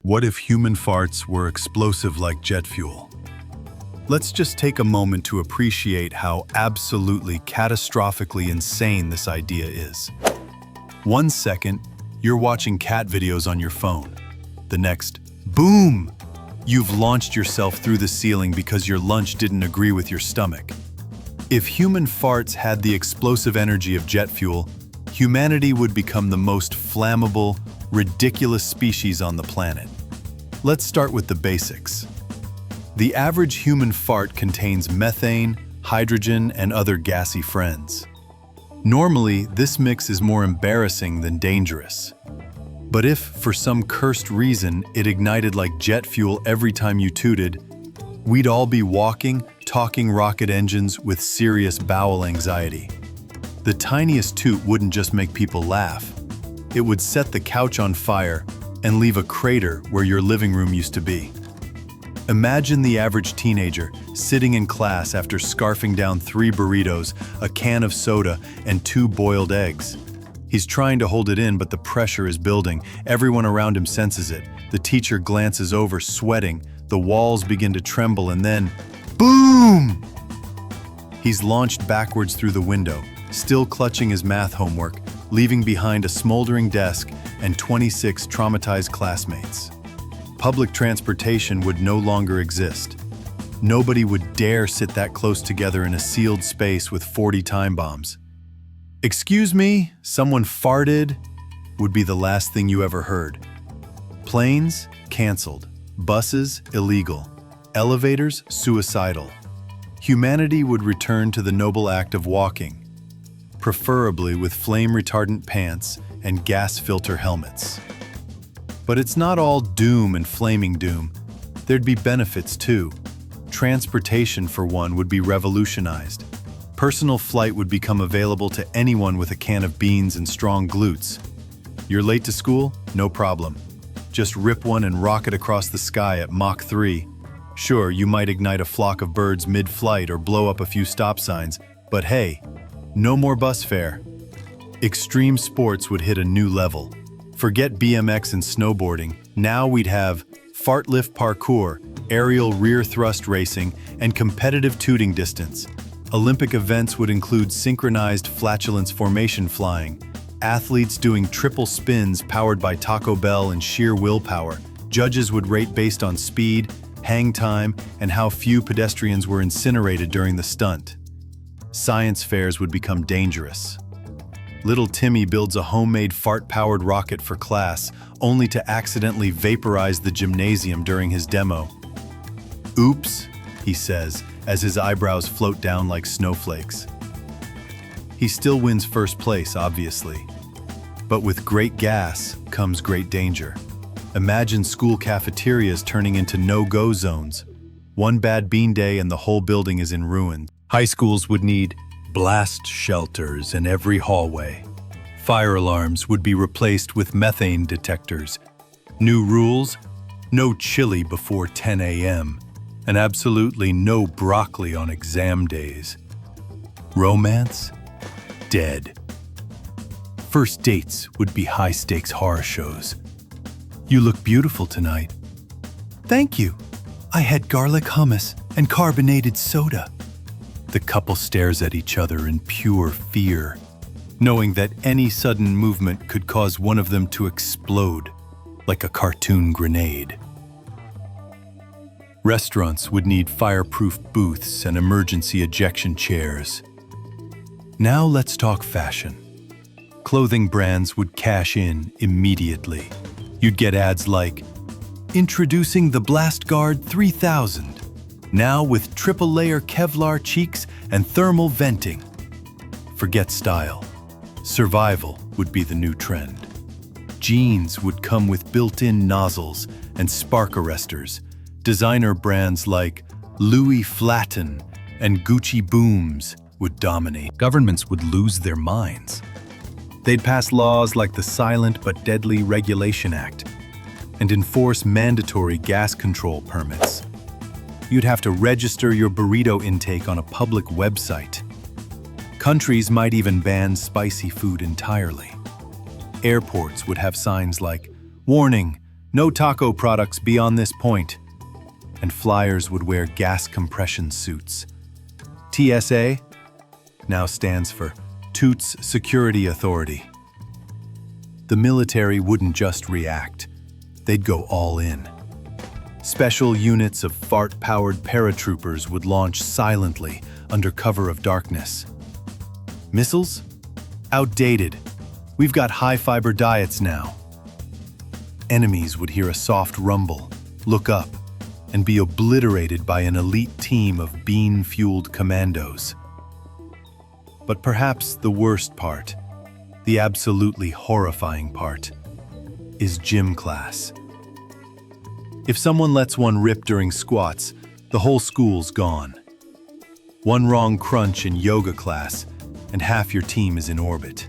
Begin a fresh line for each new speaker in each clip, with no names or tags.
What if human farts were explosive like jet fuel? Let's just take a moment to appreciate how absolutely catastrophically insane this idea is. 1 second, you're watching cat videos on your phone. The next, boom! You've launched yourself through the ceiling because your lunch didn't agree with your stomach. If human farts had the explosive energy of jet fuel, humanity would become the most flammable, ridiculous species on the planet. Let's start with the basics. The average human fart contains methane, hydrogen, and other gassy friends. Normally, this mix is more embarrassing than dangerous. But if, for some cursed reason, it ignited like jet fuel every time you tooted, we'd all be walking, talking rocket engines with serious bowel anxiety. The tiniest toot wouldn't just make people laugh. It would set the couch on fire and leave a crater where your living room used to be. Imagine the average teenager sitting in class after scarfing down 3 burritos, a can of soda, and 2 boiled eggs. He's trying to hold it in, but the pressure is building. Everyone around him senses it. The teacher glances over, sweating. The walls begin to tremble, and then, boom! He's launched backwards through the window, still clutching his math homework, leaving behind a smoldering desk and 26 traumatized classmates. Public transportation would no longer exist. Nobody would dare sit that close together in a sealed space with 40 time bombs. "Excuse me, someone farted," would be the last thing you ever heard. Planes, canceled. Buses, illegal. Elevators, suicidal. Humanity would return to the noble act of walking, preferably with flame-retardant pants and gas filter helmets. But it's not all doom and flaming doom. There'd be benefits too. Transportation, for one, would be revolutionized. Personal flight would become available to anyone with a can of beans and strong glutes. You're late to school? No problem. Just rip one and rocket across the sky at Mach 3. Sure, you might ignite a flock of birds mid-flight or blow up a few stop signs, but hey, no more bus fare. Extreme sports would hit a new level. Forget BMX and snowboarding. Now we'd have fart lift parkour, aerial rear thrust racing, and competitive tooting distance. Olympic events would include synchronized flatulence formation flying, athletes doing triple spins powered by Taco Bell and sheer willpower. Judges would rate based on speed, hang time, and how few pedestrians were incinerated during the stunt. Science fairs would become dangerous. Little Timmy builds a homemade fart-powered rocket for class, only to accidentally vaporize the gymnasium during his demo. "Oops," he says, as his eyebrows float down like snowflakes. He still wins first place, obviously. But with great gas comes great danger. Imagine school cafeterias turning into no-go zones. One bad bean day and the whole building is in ruins. High schools would need blast shelters in every hallway. Fire alarms would be replaced with methane detectors. New rules: no chili before 10 a.m. and absolutely no broccoli on exam days. Romance? Dead. First dates would be high-stakes horror shows. "You look beautiful tonight." "Thank you. I had garlic hummus and carbonated soda." The couple stares at each other in pure fear, knowing that any sudden movement could cause one of them to explode like a cartoon grenade. Restaurants would need fireproof booths and emergency ejection chairs. Now let's talk fashion. Clothing brands would cash in immediately. You'd get ads like, "Introducing the Blast Guard 3000, now with triple-layer Kevlar cheeks and thermal venting." Forget style. Survival would be the new trend. Jeans would come with built-in nozzles and spark arresters. Designer brands like Louis Vuitton and Gucci Booms would dominate. Governments would lose their minds. They'd pass laws like the Silent but Deadly Regulation Act and enforce mandatory gas control permits. You'd have to register your burrito intake on a public website. Countries might even ban spicy food entirely. Airports would have signs like, "Warning, No taco products beyond this point. And flyers would wear gas compression suits. TSA now stands for Toots Security Authority. The military wouldn't just react, they'd go all in. Special units of fart-powered paratroopers would launch silently under cover of darkness. Missiles? Outdated. We've got high-fiber diets now. Enemies would hear a soft rumble, look up, and be obliterated by an elite team of bean-fueled commandos. But perhaps the worst part, the absolutely horrifying part, is gym class. If someone lets one rip during squats, the whole school's gone. One wrong crunch in yoga class, and half your team is in orbit.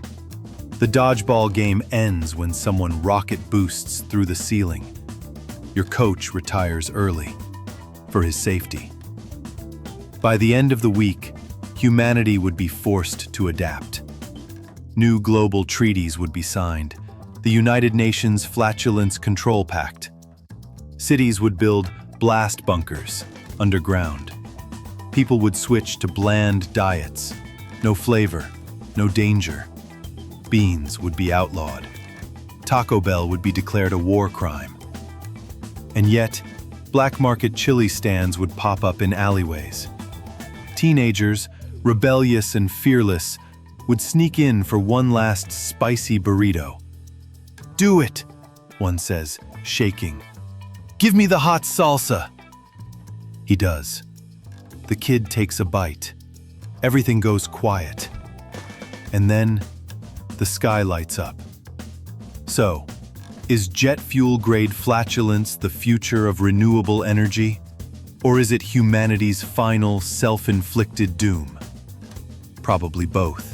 The dodgeball game ends when someone rocket boosts through the ceiling. Your coach retires early, for his safety. By the end of the week, humanity would be forced to adapt. New global treaties would be signed, the United Nations Flatulence Control Pact. Cities would build blast bunkers underground. People would switch to bland diets. No flavor, no danger. Beans would be outlawed. Taco Bell would be declared a war crime. And yet, black market chili stands would pop up in alleyways. Teenagers, rebellious and fearless, would sneak in for one last spicy burrito. "Do it," one says, shaking. "Give me the hot salsa." He does. The kid takes a bite. Everything goes quiet. And then, the sky lights up. So, is jet fuel-grade flatulence the future of renewable energy? Or is it humanity's final self-inflicted doom? Probably both.